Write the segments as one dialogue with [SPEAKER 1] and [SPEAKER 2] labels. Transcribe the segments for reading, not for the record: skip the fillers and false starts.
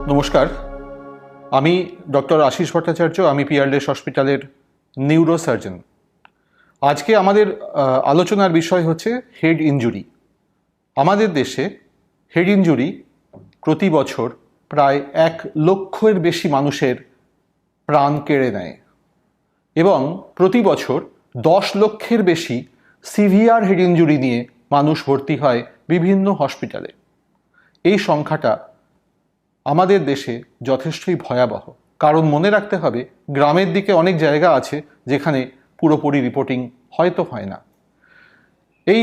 [SPEAKER 1] নমস্কার, আমি ডক্টর আশিস ভট্টাচার্য। আমি পিয়ারলেস হসপিটালের নিউরোসার্জন। আজকে আমাদের আলোচনার বিষয় হচ্ছে হেড ইনজুরি। আমাদের দেশে হেড ইনজুরি প্রতি বছর প্রায় 1 লক্ষের বেশি মানুষের প্রাণ কেড়ে নেয় এবং প্রতি বছর 10 লক্ষের বেশি সিভিয়ার হেড ইনজুরি নিয়ে মানুষ ভর্তি হয় বিভিন্ন হসপিটালে। এই সংখ্যাটা আমাদের দেশে যথেষ্টই ভয়াবহ, কারণ মনে রাখতে হবে গ্রামের দিকে অনেক জায়গা আছে যেখানে পুরোপুরি রিপোর্টিং হয়তো হয় না। এই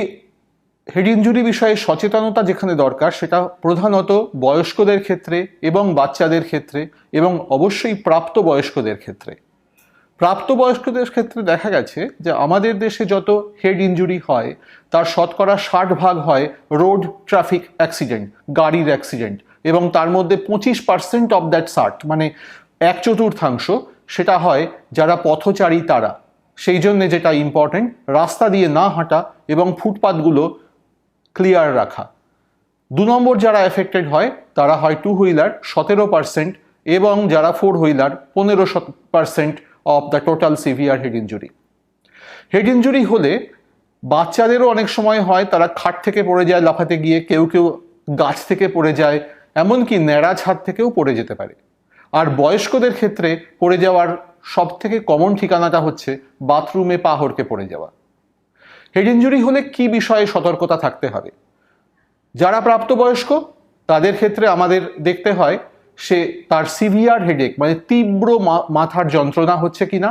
[SPEAKER 1] হেড ইনজুরি বিষয়ে সচেতনতা যেখানে দরকার সেটা প্রধানত বয়স্কদের ক্ষেত্রে এবং বাচ্চাদের ক্ষেত্রে এবং অবশ্যই প্রাপ্তবয়স্কদের ক্ষেত্রে। প্রাপ্তবয়স্কদের ক্ষেত্রে দেখা গেছে যে আমাদের দেশে যত হেড ইনজুরি হয় তার শতকরা 60% হয় রোড ট্রাফিক অ্যাক্সিডেন্ট, গাড়ির অ্যাক্সিডেন্ট, এবং তার মধ্যে 25% অফ দ্যাট 60 মানে 1/4 সেটা হয় যারা পথচারী তারা। সেই জন্যে যেটা ইম্পর্টেন্ট, রাস্তা দিয়ে না হাঁটা এবং ফুটপাথগুলো ক্লিয়ার রাখা। 2 নম্বর যারা এফেক্টেড হয় তারা হয় 2 হুইলার 17% এবং যারা 4 wheeler 15% of the total severe head injury. Head injury হলে বাচ্চাদেরও অনেক সময় হয়, তারা খাট থেকে পড়ে যায় লাফাতে গিয়ে, কেউ কেউ গাছ থেকে পড়ে যায়, এমনকি ন্যাড়া ছাদ থেকেও পড়ে যেতে পারে। আর বয়স্কদের ক্ষেত্রে পড়ে যাওয়ার সব থেকে কমন ঠিকানাটা হচ্ছে বাথরুমে পা হড়কে পড়ে যাওয়া। হেড ইনজুরি হলে কি বিষয়ে সতর্কতা থাকতে হবে? যারা প্রাপ্তবয়স্ক তাদের ক্ষেত্রে আমাদের দেখতে হয় সে তার সিভিয়ার হেডেক মানে তীব্র মাথার যন্ত্রণা হচ্ছে কিনা,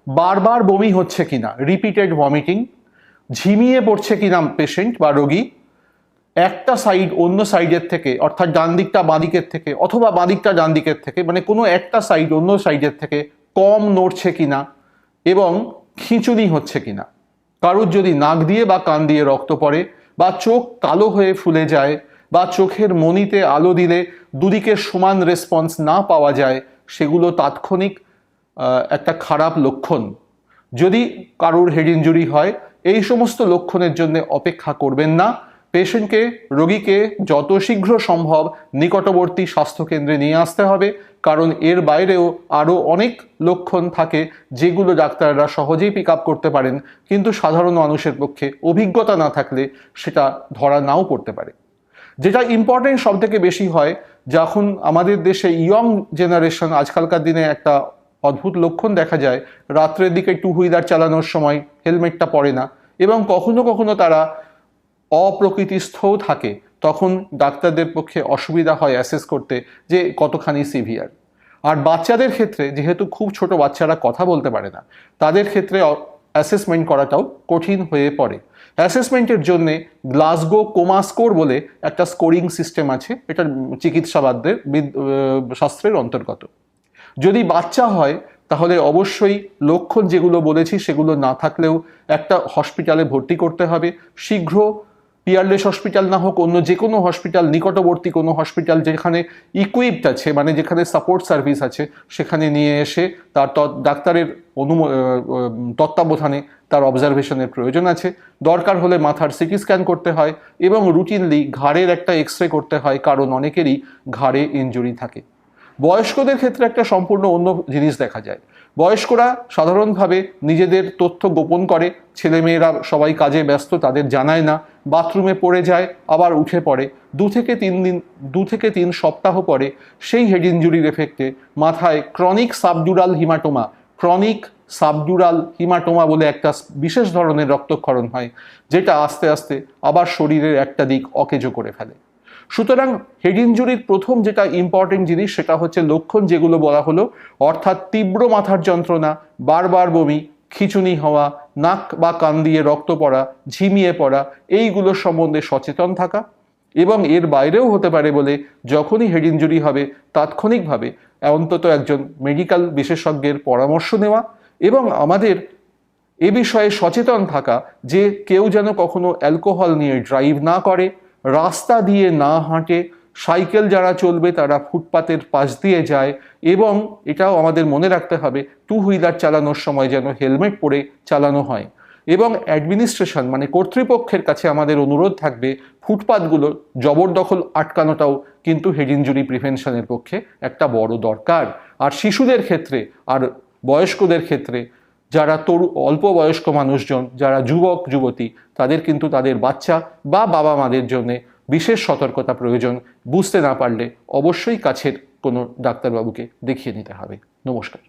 [SPEAKER 1] বারবার বমি হচ্ছে কিনা, রিপিটেড ভমিটিং, ঝিমিয়ে পড়ছে কিনা পেশেন্ট বা রোগী, একটা সাইড অন্য সাইডের থেকে অর্থাৎ ডান দিকটা বাঁ দিকের থেকে অথবা বাঁ দিকটা ডান দিকের থেকে মানে কোনো একটা সাইড অন্য সাইডের থেকে কম নড়ছে কিনা এবং খিঁচুনি হচ্ছে কিনা, কারুর যদি নাক দিয়ে বা কান দিয়ে রক্ত পড়ে বা চোখ কালো হয়ে ফুলে যায় বা চোখের মণিতে আলো দিলে দুদিকে সমান রেসপন্স না পাওয়া যায়, সেগুলো তাৎক্ষণিক একটা খারাপ লক্ষণ। যদি কারুর হেড ইনজুরি হয় এই সমস্ত লক্ষণের জন্য অপেক্ষা করবেন না, পেশেন্টকে রোগীকে যত শীঘ্র সম্ভব নিকটবর্তী স্বাস্থ্যকেন্দ্রে নিয়ে আসতে হবে, কারণ এর বাইরেও আরও অনেক লক্ষণ থাকে যেগুলো ডাক্তাররা সহজেই পিক আপ করতে পারেন, কিন্তু সাধারণ মানুষের পক্ষে অভিজ্ঞতা না থাকলে সেটা ধরা নাও পড়তে পারে। যেটা ইম্পর্টেন্ট সব থেকে বেশি হয় যখন আমাদের দেশে ইয়ং জেনারেশন, আজকালকার দিনে একটা অদ্ভুত লক্ষণ দেখা যায়, রাত্রের দিকে 2 হুইলার চালানোর সময় হেলমেটটা পরে না এবং কখনো কখনো তারা অপ্রকৃতিস্থও থাকে, তখন ডাক্তারদের পক্ষে অসুবিধা হয় অ্যাসেস করতে যে কতখানি সিভিয়ার। আর বাচ্চাদের ক্ষেত্রে যেহেতু খুব ছোট বাচ্চারা কথা বলতে পারে না, তাদের ক্ষেত্রে অ্যাসেসমেন্ট করাটাও কঠিন হয়ে পড়ে। অ্যাসেসমেন্টের জন্যে গ্লাসগো কোমা স্কোর বলে একটা স্কোরিং সিস্টেম আছে, এটা চিকিৎসাবাদদের শাস্ত্রের অন্তর্গত। যদি বাচ্চা হয় তাহলে অবশ্যই লক্ষণ যেগুলো বলেছি সেগুলো না থাকলেও একটা হসপিটালে ভর্তি করতে হবে শীঘ্র। পিয়ারলেস হসপিটাল না হোক অন্য যে কোনো হসপিটাল, নিকটবর্তী কোনো হসপিটাল যেখানে ইকুইপড আছে মানে যেখানে সাপোর্ট সার্ভিস আছে সেখানে নিয়ে এসে তার ডাক্তারের তত্ত্বাবধানে তার অবজারভেশনের প্রয়োজন আছে। দরকার হলে মাথার সিটি স্ক্যান করতে হয় এবং রুটিনলি ঘাড়ের একটা এক্সরে করতে হয়, কারণ অনেকেরই ঘাড়ে ইনজুরি থাকে। বয়স্কদের ক্ষেত্রে একটা সম্পূর্ণ অন্য জিনিস দেখা যায়। বয়স্করা সাধারণভাবে নিজেদের তথ্য গোপন করে, ছেলেমেয়েরা সবাই কাজে ব্যস্ত, তাদের জানায় না, বাথরুমে পড়ে যায় আবার উঠে পড়ে, 2 থেকে 3 সপ্তাহ পরে সেই হেড ইনজুরির এফেক্টে মাথায় ক্রনিক সাবডুরাল হিমাটোমা বলে একটা বিশেষ ধরনের রক্তক্ষরণ হয়, যেটা আস্তে আস্তে আবার শরীরের একটা দিক অকেজো করে ফেলে। সুতরাং হেড ইনজুরির প্রথম যেটা ইম্পর্টেন্ট জিনিস সেটা হচ্ছে লক্ষণ যেগুলো বলা হলো, অর্থাৎ তীব্র মাথার যন্ত্রণা, বারবার বমি, খিঁচুনি হওয়া, নাক বা কান দিয়ে রক্ত পড়া, ঝিমিয়ে পড়া, এইগুলো সম্বন্ধে সচেতন থাকা এবং এর বাইরেও হতে পারে বলে যখনই হেড ইনজুরি হবে তাৎক্ষণিকভাবে অন্তত একজন মেডিকেল বিশেষজ্ঞের পরামর্শ নেওয়া এবং আমাদের এ বিষয়ে সচেতন থাকা যে কেউ যেন কখনো অ্যালকোহল নিয়ে ড্রাইভ না করে, রাস্তা দিয়ে না হাঁটে, সাইকেল যারা চলবে তারা ফুটপাতের পাশ দিয়ে যায় এবং এটাও আমাদের মনে রাখতে হবে 2 হুইলার চালানোর সময় যেন হেলমেট পরে চালানো হয়। এবং অ্যাডমিনিস্ট্রেশন মানে কর্তৃপক্ষের কাছে আমাদের অনুরোধ থাকবে ফুটপাতগুলো জবরদখল আটকানোটাও কিন্তু হেড ইনজুরি প্রিভেনশনের পক্ষে একটা বড় দরকার। আর শিশুদের ক্ষেত্রে আর বয়স্কদের ক্ষেত্রে, যারা অল্প বয়স্ক মানুষজন, যারা যুবক যুবতী, তাদের কিন্তু তাদের বাচ্চা বা বাবা মাদের জন্য বিশেষ সতর্কতা প্রয়োজন। বুঝতে না পারলে অবশ্যই কাছের কোনো ডাক্তারবাবুকে দেখিয়ে নিতে হবে। নমস্কার।